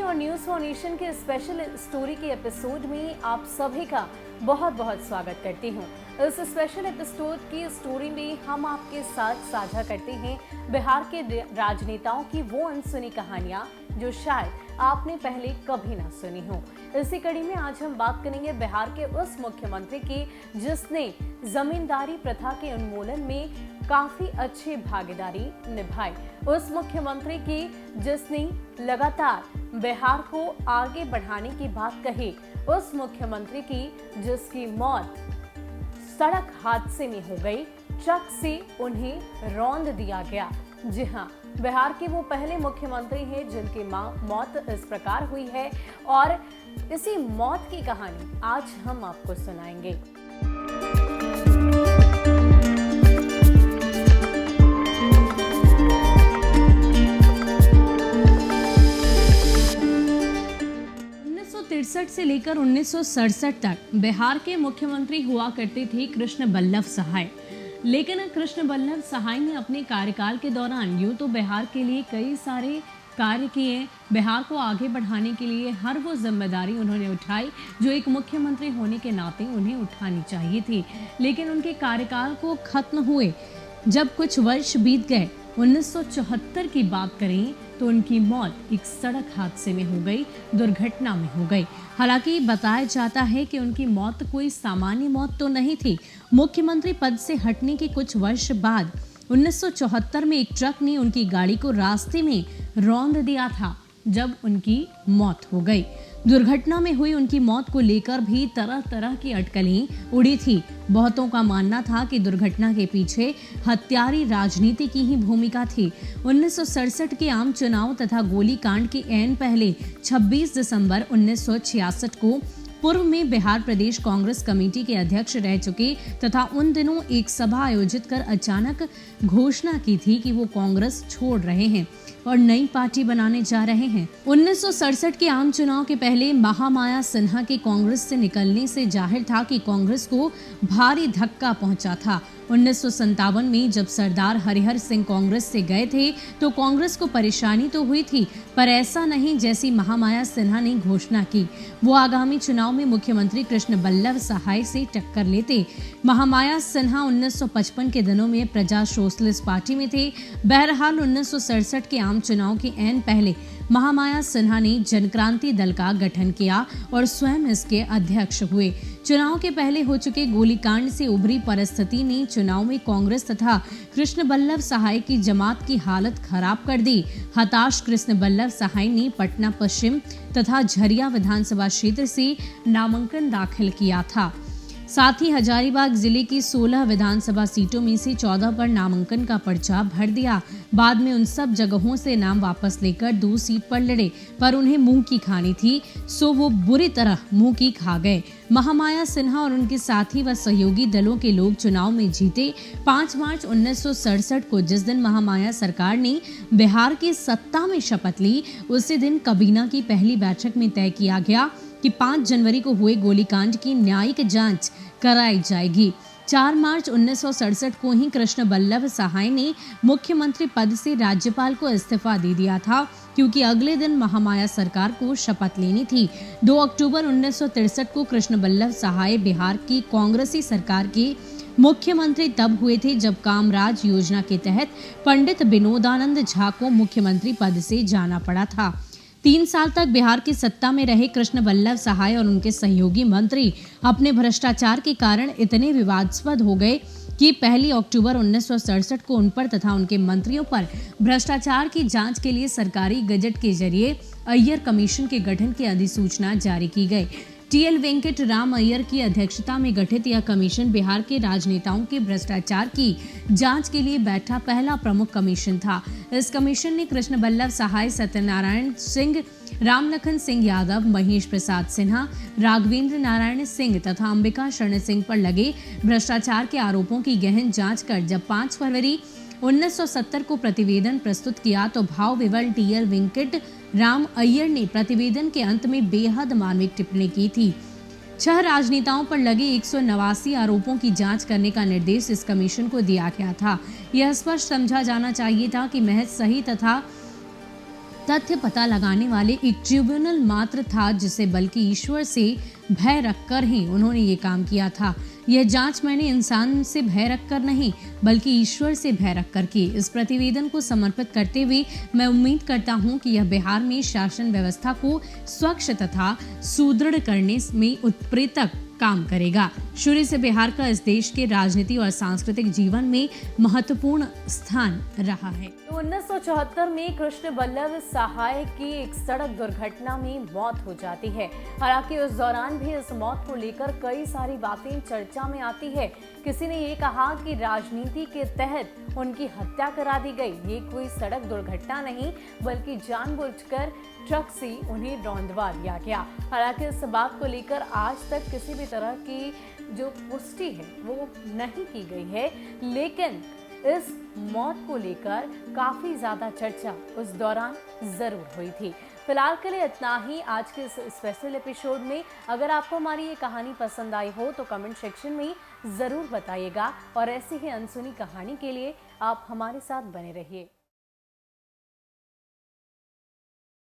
TV और news for nation के special story के एपिसोड में आप सभी का बहुत बहुत स्वागत करती हूँ। इस स्पेशल एपिसोड की स्टोरी में हम आपके साथ साझा करते हैं बिहार के राजनेताओं की वो अनसुनी कहानियाँ जो शायद आपने पहले कभी ना सुनी हो। इसी कड़ी में आज हम बात करेंगे बिहार के उस मुख्यमंत्री की जिसने जमींदारी प्रथा के उन्मूलन में काफी अच्छी भागीदारी निभाई, उस मुख्यमंत्री की जिसने लगातार बिहार को आगे बढ़ाने की बात कही, उस मुख्यमंत्री की जिसकी मौत सड़क हादसे में हो गई, ट्रक से उन्हें रौंद दिया गया। जी हाँ, बिहार के वो पहले मुख्यमंत्री हैं जिनकी मौत इस प्रकार हुई है और इसी मौत की कहानी आज हम आपको सुनाएंगे। से लेकर 1967 तक बिहार के मुख्यमंत्री हुआ करते थे कृष्ण बल्लभ सहाय। लेकिन कृष्ण बल्लभ सहाय ने अपने कार्यकाल के दौरान यूं तो बिहार के लिए कई सारे कार्य किए, बिहार को आगे बढ़ाने के लिए हर वो जिम्मेदारी उन्होंने उठाई जो एक मुख्यमंत्री होने के नाते उन्हें उठानी चाहिए थी। लेकिन उनके कार्यकाल को खत्म हुए जब कुछ वर्ष बीत गए, 1974 की बात करें तो उनकी मौत एक सड़क हादसे में हो गई, दुर्घटना में हो गई। हालांकि बताया जाता है कि उनकी मौत कोई सामान्य मौत तो नहीं थी। मुख्यमंत्री पद से हटने के कुछ वर्ष बाद 1974 में एक ट्रक ने उनकी गाड़ी को रास्ते में रौंद दिया था जब उनकी मौत हो गई। दुर्घटना में हुई उनकी मौत को लेकर भी तरह तरह की अटकलें उड़ी थी। बहुतों का मानना था कि दुर्घटना के पीछे हत्यारी राजनीति की ही भूमिका थी। 1967 के आम चुनाव तथा गोलीकांड के ऐन पहले 26 दिसंबर 1966 को पूर्व में बिहार प्रदेश कांग्रेस कमेटी के अध्यक्ष रह चुके तथा उन दिनों एक सभा आयोजित कर अचानक घोषणा की थी कि वो कांग्रेस छोड़ रहे हैं और नई पार्टी बनाने जा रहे हैं। 1967 के आम चुनाव के पहले महामाया सिन्हा के कांग्रेस से निकलने से जाहिर था कि कांग्रेस को भारी धक्का पहुंचा था। 1957 में जब सरदार हरिहर सिंह कांग्रेस से गए थे तो कांग्रेस को परेशानी तो हुई थी, पर ऐसा नहीं जैसी महामाया सिन्हा ने घोषणा की। वो आगामी चुनाव में मुख्यमंत्री कृष्ण बल्लभ सहाय से टक्कर लेते। महामाया सिन्हा 1955 के दिनों में प्रजा सोशलिस्ट पार्टी में थे। बहरहाल 1967 के आम चुनाव के ऐन पहले महामाया सिन्हा ने जनक्रांति दल का गठन किया और स्वयं इसके अध्यक्ष हुए। चुनाव के पहले हो चुके गोलीकांड से उभरी परिस्थिति ने चुनाव में कांग्रेस तथा कृष्ण बल्लभ सहाय की जमात की हालत खराब कर दी। हताश कृष्ण बल्लभ सहाय ने पटना पश्चिम तथा झरिया विधानसभा क्षेत्र से नामांकन दाखिल किया था। साथ ही हजारीबाग जिले की 16 विधानसभा सीटों में से 14 पर नामांकन का पर्चा भर दिया। बाद में उन सब जगहों से नाम वापस लेकर 2 सीट पर लड़े, पर उन्हें मुंह की खानी थी, सो वो बुरी तरह मुंह की खा गए। महामाया सिन्हा और उनके साथी व सहयोगी दलों के लोग चुनाव में जीते। 5 मार्च 1967 को जिस दिन महामाया सरकार ने बिहार की सत्ता में शपथ ली, उसी दिन काबीना की पहली बैठक में तय किया गया कि 5 जनवरी को हुए गोलीकांड की न्यायिक जांच कराई जाएगी। 4 मार्च 1967 को ही कृष्ण बल्लभ सहाय ने मुख्यमंत्री पद से राज्यपाल को इस्तीफा दे दिया था, क्योंकि अगले दिन महामाया सरकार को शपथ लेनी थी। 2 अक्टूबर 1963 को कृष्ण बल्लभ सहाय बिहार की कांग्रेसी सरकार के मुख्यमंत्री तब हुए थे जब कामराज योजना के तहत पंडित विनोदानंद झा को मुख्यमंत्री पद से जाना पड़ा था। 3 साल तक बिहार की सत्ता में रहे कृष्ण बल्लभ सहाय और उनके सहयोगी मंत्री अपने भ्रष्टाचार के कारण इतने विवादास्पद हो गए कि 1 अक्टूबर 1967 को उन पर तथा उनके मंत्रियों पर भ्रष्टाचार की जांच के लिए सरकारी गजट के जरिए अय्यर कमीशन के गठन की अधिसूचना जारी की गई। टीएल वेंकट राम अय्यर की अध्यक्षता में गठित यह कमीशन बिहार के राजनेताओं के भ्रष्टाचार की जांच के लिए बैठा पहला प्रमुख कमीशन था। इस कमीशन ने कृष्ण बल्लभ सहाय, सत्यनारायण सिंह, रामलखन सिंह यादव, महेश प्रसाद सिन्हा, राघवेंद्र नारायण सिंह तथा अंबिका शरण सिंह पर लगे भ्रष्टाचार के आरोपों की गहन जांच कर जब 5 फरवरी 1970 को प्रतिवेदन प्रस्तुत किया तो भाव विवल टीएल वेंकट राम अय्यर ने प्रतिवेदन के अंत में बेहद मार्मिक टिप्पणी की थी। 6 राजनेताओं पर लगे 189 आरोपों की जांच करने का निर्देश इस कमीशन को दिया गया था। यह स्पष्ट समझा जाना चाहिए था कि महज सही तथ्य पता लगाने वाले एक ट्रिब्यूनल मात्र था, जिसे बल्कि ईश्वर से भय रखकर ही उन्होंने ये काम किया था। यह जांच मैंने इंसान से भय रखकर नहीं, बल्कि ईश्वर से भय रखकर की। इस प्रतिवेदन को समर्पित करते हुए मैं उम्मीद करता हूं कि यह बिहार में शासन व्यवस्था को स्वच्छ तथा सुदृढ़ करने में उत्प्रेरक काम करेगा। शुरू से बिहार का इस देश के राजनीति और सांस्कृतिक जीवन में महत्वपूर्ण स्थान रहा है। तो 1974 में कृष्ण बल्लभ सहाय की एक सड़क दुर्घटना में मौत हो जाती है। हालांकि उस दौरान भी इस मौत को लेकर कई सारी बातें चर्चा में आती है। किसी ने ये कहा कि राजनीति के तहत उनकी हत्या करा दी गई। ये कोई सड़क दुर्घटना नहीं, बल्कि जानबूझकर ट्रक से उन्हें रौंदवा दिया गया। हालांकि इस बात को लेकर आज तक किसी भी तरह की जो पुष्टि है वो नहीं की गई है, लेकिन इस मौत को लेकर काफी ज्यादा चर्चा उस दौरान जरूर हुई थी। फिलहाल के लिए इतना ही आज के इस स्पेशल एपिसोड में। अगर आपको हमारी ये कहानी पसंद आई हो तो कमेंट सेक्शन में जरूर बताइएगा और ऐसी ही अनसुनी कहानी के लिए आप हमारे साथ बने रहिए।